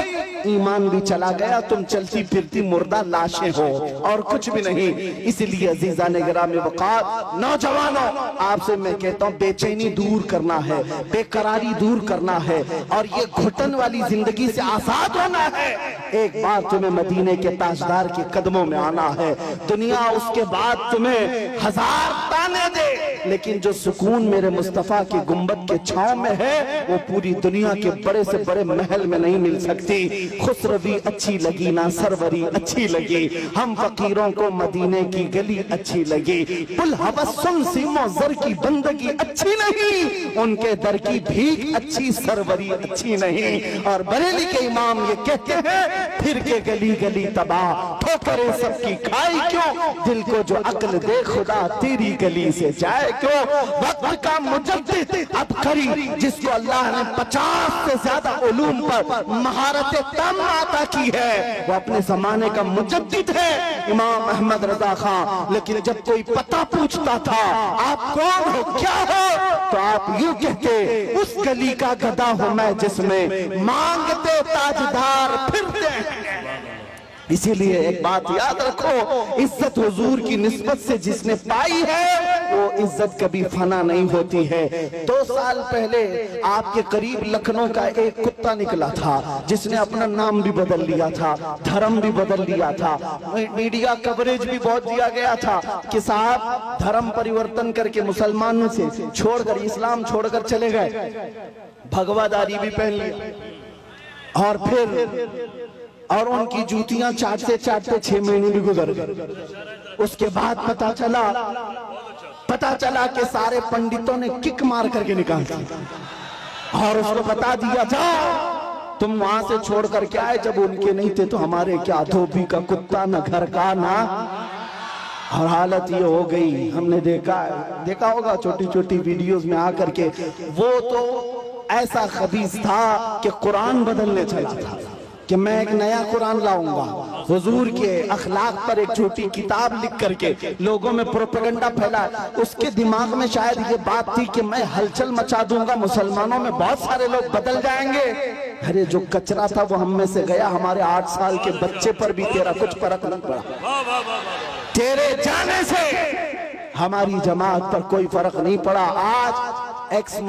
ईमान भी चला गया, तुम चलती फिरती मुर्दा लाशें हो और कुछ भी नहीं। इसलिए अजीजान गिरामी वक़ार, नौजवानों, आपसे मैं कहता हूँ बेचैनी दूर करना है, बेकरारी दूर करना है, और ये घुटन वाली जिंदगी से आजाद होना है। एक बार तुम्हें मदीने के ताजदार के कदमों में आना है। दुनिया उसके बाद तुम्हें हजार ताने दे, लेकिन जो सुकून मेरे मुस्तफा के गुंबद के छांव में है वो पूरी दुनिया के बड़े से बड़े महल में नहीं मिल सकती। खुसरवी अच्छी लगी ना सरवरी अच्छी लगी, हम फकीरों को मदीने की गली अच्छी लगी। पुल हवस सुन सीमो जर की बंदगी अच्छी नहीं, उनके दर की भीख अच्छी सरवरी अच्छी नहीं। और बरेली के इमाम ये कहते हैं, फिर के गली गली तबाह ठोकरे सबकी खाई क्यों, दिल को जो अक्ल दे खुदा तेरी गली से जाए क्यों। वक्त का मुजद्दिद अबकरी, जिसको अल्लाह ने 50 से ज्यादा उलूम पर महारत तम अता की है, वो अपने जमाने का मुजद्दिद है, इमाम अहमद रजा खान। लेकिन जब कोई पता पूछता था आप कौन हो, क्या हो, तो आप यूं कहते, उस गली का गधा हूं मैं जिसमें मांगते ताजदार फिरते हैं। इसीलिए एक बात याद रखो, इज्जत हुजूर की निस्बत से जिसने पाई है वो इज्जत कभी फना नहीं होती है। 2 साल पहले आपके करीब लखनऊ का एक कुत्ता निकला था जिसने अपना नाम भी बदल लिया था, धर्म भी बदल लिया था, मीडिया कवरेज भी बहुत दिया गया था कि साहब धर्म परिवर्तन करके मुसलमानों से छोड़कर इस्लाम छोड़कर चले गए, भगवादारी भी पहन लिया, और फिर और उनकी जूतियां चाटते चाटते 6 महीने भी गुजर गए। उसके बाद पता चला कि सारे पंडितों ने किक मार करके निकाल दिया और उसको बता दिया, जाओ तुम वहां से छोड़ करके आए, जब उनके नहीं थे तो हमारे क्या, धोबी का कुत्ता न घर का ना। और हालत ये हो गई, हमने देखा होगा छोटी छोटी वीडियोस में आकर के, वो तो ऐसा खबीस था कि कुरान बदलने चला था कि मैं एक नया कुरान लाऊंगा, हुजूर के अखलाक पर एक छोटी किताब लिख करके लोगों में प्रोपेगेंडा फैला। उसके दिमाग में शायद ये बात थी कि मैं हलचल मचा दूंगा, मुसलमानों में बहुत सारे लोग बदल जाएंगे। अरे जो कचरा था वो हम में से गया, हमारे 8 साल के बच्चे पर भी तेरा कुछ फर्क नहीं पड़ा, तेरे जाने से हमारी जमात पर कोई फर्क नहीं पड़ा। आज एक्स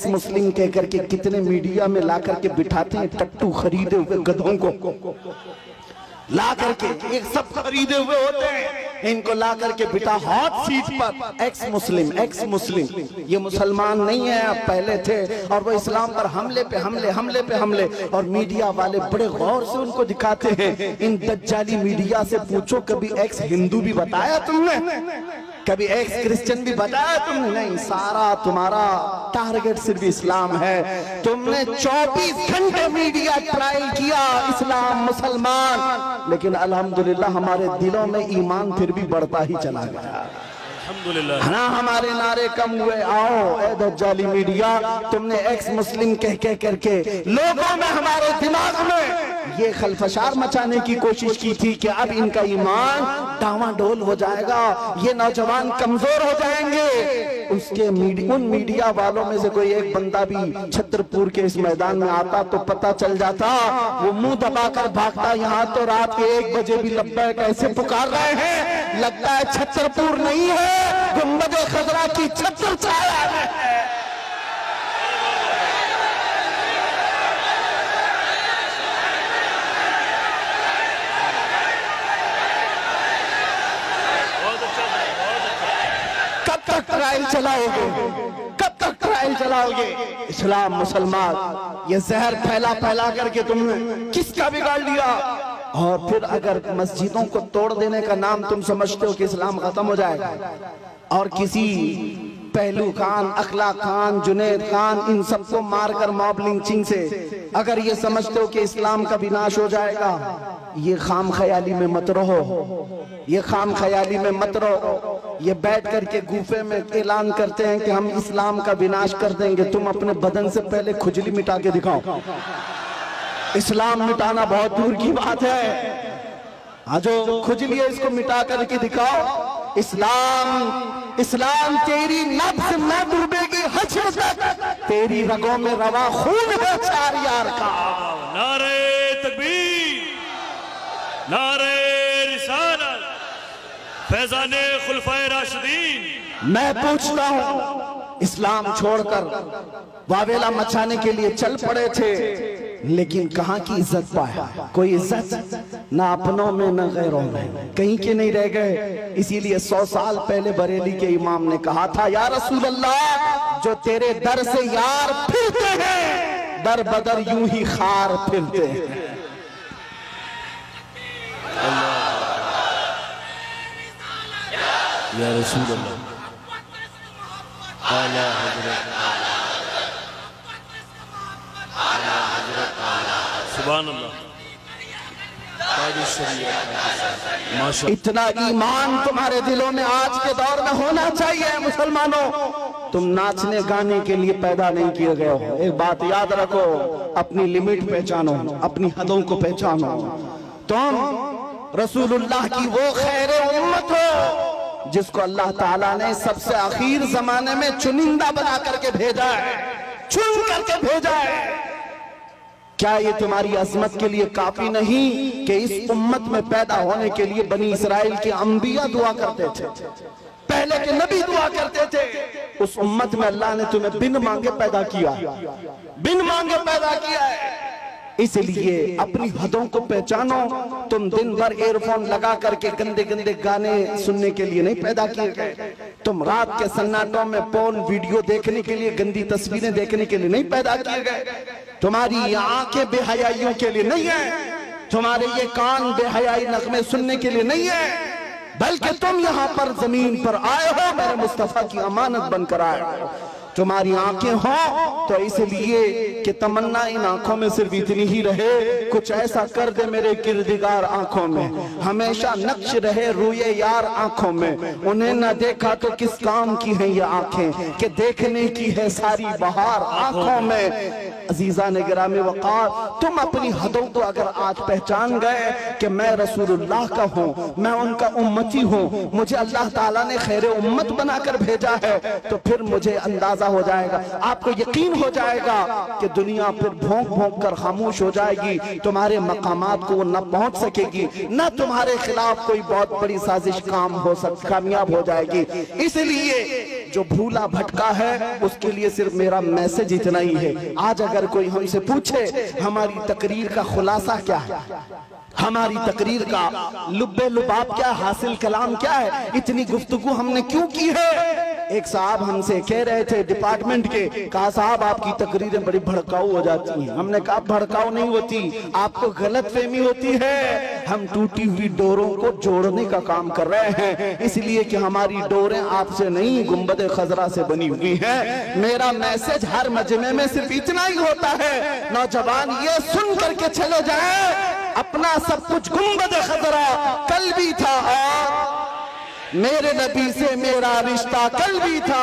मुस्लिम कह करके कितने मीडिया में ला करके बिठाते हैं, टट्टू खरीदे हुए गधों को ला करके, एक सब खरीदे हुए होते हैं, इनको ला करके बिठा हॉट सीट पर, एक्स मुस्लिम। ये मुसलमान नहीं है, अब पहले थे, और वो इस्लाम पर हमले पे हमले। और मीडिया वाले बड़े गौर से उनको दिखाते हैं। इन दज्जाली मीडिया से पूछो, कभी एक्स हिंदू भी बताया तुमने, कभी एक्स क्रिश्चियन भी बताया तुमने? नहीं, सारा तुम्हारा टारगेट सिर्फ इस्लाम है। तुमने 24 घंटे मीडिया ट्रायल किया, इस्लाम मुसलमान, लेकिन अल्हम्दुलिल्लाह हमारे दिलों में ईमान फिर भी बढ़ता ही चला गया। अल्हम्दुलिल्लाह ना हमारे नारे कम हुए। आओ ए दज्जाली मीडिया, तुमने एक्स मुस्लिम कह करके लोगों में, हमारे दिमाग में ये खलफशार मचाने की कोशिश की थी कि अब इनका ईमान डावाडोल हो जाएगा, ये नौजवान कमजोर हो जाएंगे। उसके उन मीडिया वालों में से कोई एक बंदा भी छतरपुर के इस मैदान में आता तो पता चल जाता, वो मुंह दबाकर भागता, यहाँ तो रात के 1 बजे भी लब्बैक कैसे पुकार रहे हैं, लगता है छतरपुर नहीं है, गुंबद खजरा की छत्र छाया है। तक ट्रायल चलाओगे? कब तक ट्रायल चलाओगे? इस्लाम मुसलमान ये जहर फैला फैला करके तुमने किसका बिगाड़ लिया? और फिर अगर मस्जिदों को तोड़ देने का नाम तुम समझते हो कि इस्लाम खत्म हो जाएगा, और किसी पहलू खान, अखला खान, जुनैद खान, इन सबको मारकर मॉब लिंचिंग से अगर ये समझते हो कि इस्लाम का विनाश हो जाएगा, ये खाम ख्याली में मत रहो, ये खाम ख्याली में मत रहो। ये बैठ करके गुफे में ऐलान करते हैं कि हम इस्लाम का विनाश कर देंगे। तुम अपने बदन से पहले खुजली मिटा के दिखाओ। इस्लाम मिटाना बहुत दूर की बात है। हाँ, जो खुजली है इसको मिटा करके दिखाओ। इस्लाम तेरी नब्ज़ में डूबेगी हश्र तक, तेरी रगों में रवा खून है चार यार का। नारे तकबीर, नारे रिसालत, फैज़ाने खुलफाए राशिदीन। मैं पूछता हूँ, इस्लाम छोड़कर वावेला मचाने के लिए चल पड़े थे, लेकिन कहाँ की इज्जत पाया? कोई इज्जत ना अपनों में न गैरों में, कहीं के नहीं रह गए। इसीलिए 100 साल पहले बरेली के इमाम ने कहा था, या रसूल अल्लाह, जो तेरे दर से यार फिरते हैं, दर बदर यूं ही खार फिरते हैं। या रसूल अल्लाह, आला हज़रत, सुभान अल्लाह। इतना ईमान तुम्हारे दिलों में आज के दौर में होना चाहिए। मुसलमानों, तुम नाचने गाने के लिए पैदा नहीं किए गए हो। एक बात याद रखो, अपनी लिमिट पहचानो, अपनी हदों को पहचानो। तुम रसूलुल्लाह की वो खैर उम्मत हो जिसको अल्लाह ताला ने सबसे आखिर जमाने में चुनिंदा बना करके भेजा है, चुन करके भेजा है। क्या ये तुम्हारी अजमत के लिए काफी नहीं कि इस उम्मत में पैदा होने के लिए बनी इसराइल के अंबिया दुआ करते थे, पहले के नबी दुआ करते थे? उस उम्मत में अल्लाह ने तुम्हें बिन मांगे पैदा किया, बिन मांगे पैदा किया है। इसलिए अपनी हदों को पहचानो। तुम दिन भर एयरफोन लगा करके गंदे गंदे गाने सुनने के लिए नहीं पैदा किए गए। तुम रात के सन्नाटों में पोर्न वीडियो देखने के लिए, गंदी तस्वीरें देखने के लिए नहीं पैदा किए गए। तुम्हारी ये आंखें बेहयाइयों के लिए नहीं है, तुम्हारे ये कान बेहयाई नगमे सुनने के लिए नहीं है, बल्कि तुम यहाँ पर जमीन पर आए हो, मेरे मुस्तफा की अमानत बनकर आए हो। तुम्हारी आंखें हो तो इसलिए कि तमन्ना इन आंखों में सिर्फ इतनी ही रहे, कुछ ऐसा कर दे मेरे किरदिगार आंखों में, हमेशा नक्श रहे रूए यार आंखों में। उन्हें न देखा तो किस काम की हैं ये आंखें, कि देखने की है सारी बहार आंखों में। अजीजा ने गिरामी वक़ार, तुम अपनी हदों को अगर आज पहचान गए कि मैं रसूलुल्लाह का हूँ, मैं उनका उम्मती हूँ, मुझे अल्लाह ताला ने खैर उम्मत बनाकर भेजा है, तो फिर मुझे अंदाजा हो जाएगा, आपको यकीन हो जाएगा कि दुनिया फिर भौंक भौंक कर खामोश हो जाएगी। तुम्हारे मकामात को वो न पहुंच सकेगी, न तुम्हारे खिलाफ कोई बहुत बड़ी साजिश कामयाब हो जाएगी। इसलिए जो भूला भटका है उसके लिए सिर्फ मेरा मैसेज इतना ही है। आज अगर कोई हमसे पूछे हमारी तकरीर का खुलासा क्या है, हमारी तकरीर का लुब्बे लुबाब क्या, हासिल कलाम क्या है, इतनी गुफ्तगू हमने क्यों की है? एक साहब हमसे कह रहे थे डिपार्टमेंट के, कहा साहब आपकी तकरीरें बड़ी भड़काऊ हो जाती हैं। हमने कहा भड़काऊ नहीं होती, आपको गलत फहमी होती है। हम टूटी हुई डोरों को जोड़ने का काम कर रहे हैं, इसलिए कि हमारी डोरें आपसे नहीं गुंबद खजरा से बनी हुई हैं। मेरा मैसेज हर मजमे में सिर्फ इतना ही होता है, नौजवान ये सुन करके चले जाए, अपना सब कुछ गुंबद खजरा कल भी था और मेरे नबी से मेरा रिश्ता कल भी था,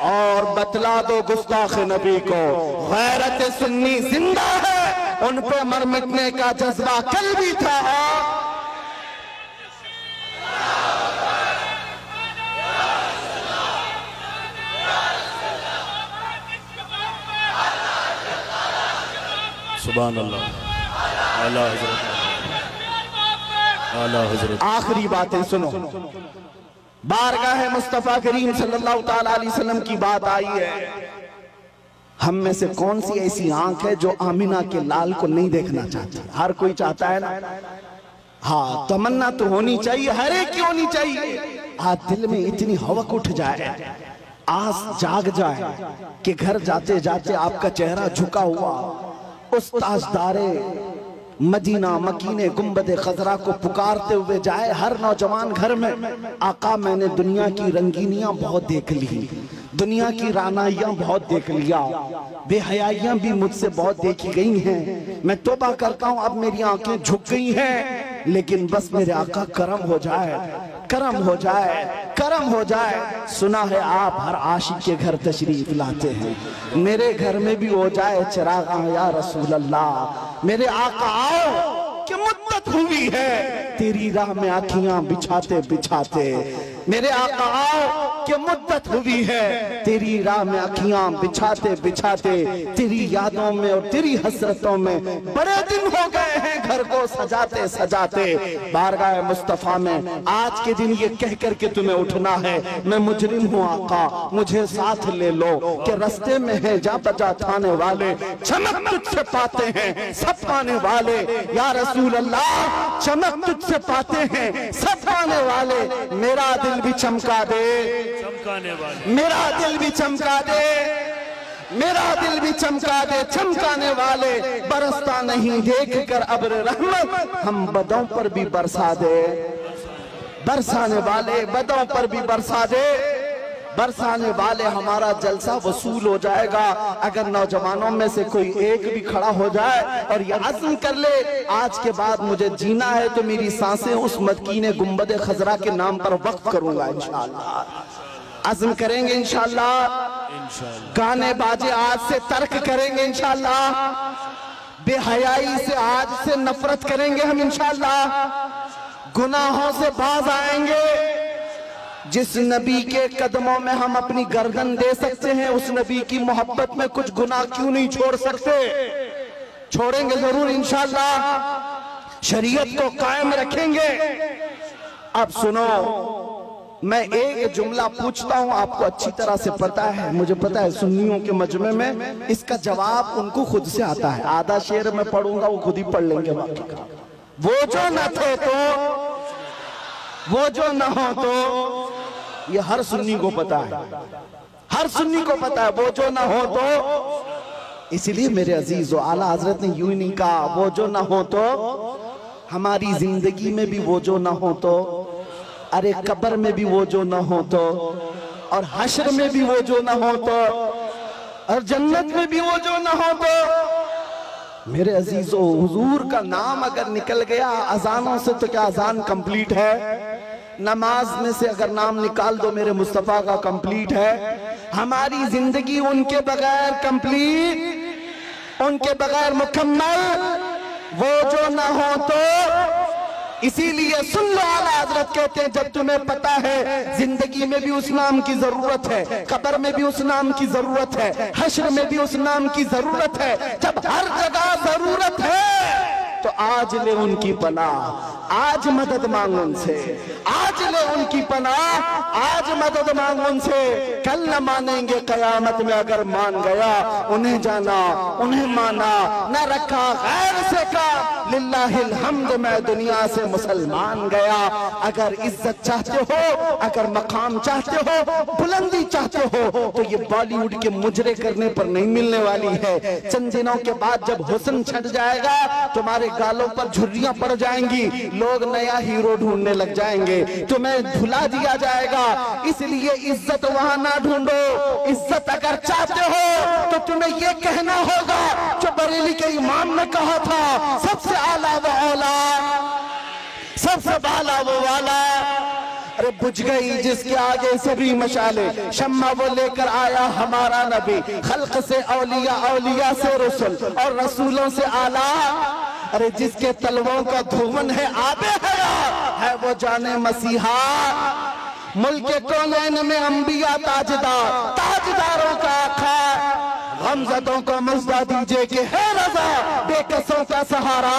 और बतला दो गुस्ताख नबी को गैरत सुन्नी जिंदा है, उन पे मर मिटने का जज्बा कल भी था। सुभान अल्लाह, आला हज़रत, आला हज़रत। आखिरी बातें सुनो, बारगाह मुस्तफा करीम सल्लल्लाहु ताला अलैहि वसल्लम की बात आई है। हम में से कौन सी ऐसी आंख है जो आमिना के लाल को नहीं देखना चाहती? हर कोई चाहता है ना। हाँ, तमन्ना तो होनी चाहिए, हर एक की होनी चाहिए, आज दिल में इतनी हवक उठ जाए, आस जाग जाए कि घर जाते जाते आपका चेहरा झुका हुआ उस ताजदारे मदीना मकीने गुंबदे खजरा को पुकारते हुए जाए। हर नौजवान घर में, आका मैंने दुनिया की रंगीनियां बहुत देख ली, दुनिया की रानाइयां बहुत देख लिया, बेहयाइयां भी मुझसे बहुत देखी गई हैं, मैं तौबा करता हूं अब मेरी आंखें झुक गई हैं, लेकिन बस मेरे आका करम हो जाए, करम हो जाए, करम हो जाए। सुना है आप हर आशिक के घर तशरीफ लाते हैं, मेरे घर में भी हो जाए चिरागा या रसूल अल्लाह। मेरे आका आओ कि मुद्दत हुई है तेरी राह में आँखियां बिछाते बिछाते, मेरे आका आओ कि मुद्दत हुई है तेरी राह में आँखियां बिछाते बिछाते, तेरी यादों में और तेरी हसरतों में बड़े दिन हो गए हैं घर को सजाते सजाते। बारगाह मुस्तफा में आज के दिन ये कह कर के तुम्हें उठना है, मैं मुजरिम हूँ आका मुझे साथ ले लो, कि रास्ते में है जा बजा थाने वाले, चमक तुझसे पाते हैं सब पाने वाले, या रसूल अल्लाह चमक तुझसे पाते हैं सब पाने वाले। मेरा दिल भी चमका दे, चमकाने वाले, मेरा दिल भी चमका दे, मेरा दिल भी चमका दे, चमकाने वाले। बरसता नहीं देख कर अब्र रहमत, हम बदों पर भी बरसा दे, बरसाने वाले बदों पर भी बरसा दे, बरसाने वाले। हमारा जलसा वसूल हो जाएगा अगर नौजवानों में से कोई एक भी खड़ा हो जाए और ये अज़्म कर ले आज के बाद मुझे जीना है तो मेरी सांसें उस मदकीने गुंबदे खजरा के नाम पर वक्फ करूंगा इंशाअल्लाह। अज़्म करेंगे इंशाअल्लाह, गाने बाजे आज से तर्क करेंगे इंशाअल्लाह, बेहयाई से आज से नफरत करेंगे हम इंशाअल्लाह, गुनाहों से बाज आएंगे। जिस नबी के कदमों में हम अपनी गर्दन दे सकते हैं उस नबी की मोहब्बत में कुछ गुनाह क्यों नहीं छोड़ सकते, छोड़ेंगे जरूर इंशाअल्लाह, शरीयत को कायम रखेंगे। अब सुनो, मैं एक जुमला पूछता हूं, आपको अच्छी तरह से पता है, मुझे पता है सुन्नियों के मजमे में इसका जवाब उनको खुद से आता है। आधा शेर मैं पढ़ूंगा वो खुद ही पढ़ लेंगे बाकी का। वो जो न थे तो, वो जो न हो तो, ये हर सुन्नी को पता है, हर सुन्नी को पता है वो जो ना हो तो। इसलिए मेरे अजीज आला हजरत ने यूं ही नहीं कहा वो जो ना हो तो, हमारी जिंदगी में भी वो जो ना हो तो, अरे कब्र में भी वो जो ना हो तो, और हश्र में भी वो जो ना हो तो, और जन्नत में भी वो जो ना हो तो। मेरे अजीजों, हुजूर का नाम अगर निकल गया अजानों से तो क्या अजान कंप्लीट है? नमाज में से अगर नाम निकाल दो मेरे मुस्तफा का कंप्लीट है। हमारी जिंदगी उनके बगैर कंप्लीट, उनके बगैर मुकम्मल वो जो ना हो तो। इसीलिए सुन लो, आला हजरत कहते हैं जब तुम्हें पता है जिंदगी में भी उस नाम की जरूरत है, कब्र में भी उस नाम की जरूरत है, हश्र में भी उस नाम की जरूरत है, जब हर जगह जरूरत है तो आज ले उनकी पनाह, आज मदद मांग उनसे, आज ले उनकी पनाह, आज मदद मांग उनसे। कल न मानेंगे कयामत में अगर मान गया, उन्हें जाना उन्हें माना, न रखा गैर से का, लिल्लाहिल हम्द मैं दुनिया से मुसलमान गया। अगर इज्जत चाहते हो, अगर मकाम चाहते हो, बुलंदी चाहते हो तो ये बॉलीवुड के मुजरे करने पर नहीं मिलने वाली है। चंद दिनों के बाद जब हुस्न छट जाएगा तुम्हारे गालों पर झुर्रियां पड़ जाएंगी, लोग नया हीरो ढूंढने लग जाएंगे, तुम्हें भुला दिया जाएगा। इसलिए इज्जत वहां ना ढूंढो, इज्जत अगर चाहते हो तो तुम्हें ये कहना होगा जो बरेली के इमाम ने कहा था, सबसे आला वो औला, सबसे बाला वो वाला। अरे बुझ गई जिसके आगे सभी मशाले, शम्मा वो लेकर आया हमारा नबी, खल्क से औलिया, औलिया से रसूल और रसूलों से आला। अरे जिसके तलवों का धुवन है आबे हयात, है वो जाने मसीहा। मुल्क कौनैन में अंबिया ताजदार, ताजदारों का आका, गमज़दों को मज़दा दीजिए कि है रज़ा, बेकसों का सहारा।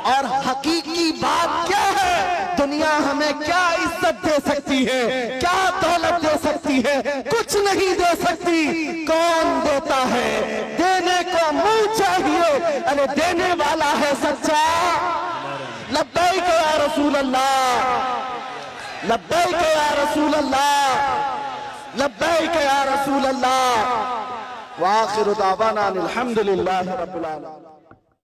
और हकीकी बात क्या है, दुनिया हमें क्या इज्जत दे सकती है, क्या दौलत दे सकती है? कुछ नहीं दे सकती। कौन देता है? देने को मुंह चाहिए, अरे देने वाला है सच्चा। लब्बैक या रसूल अल्लाह, लब्बैक या रसूल अल्लाह, लब्बैक या रसूल अल्लाह। व आखिरु दावाना अनिल हम्दुलिल्लाहि रब्बिल आलमीन।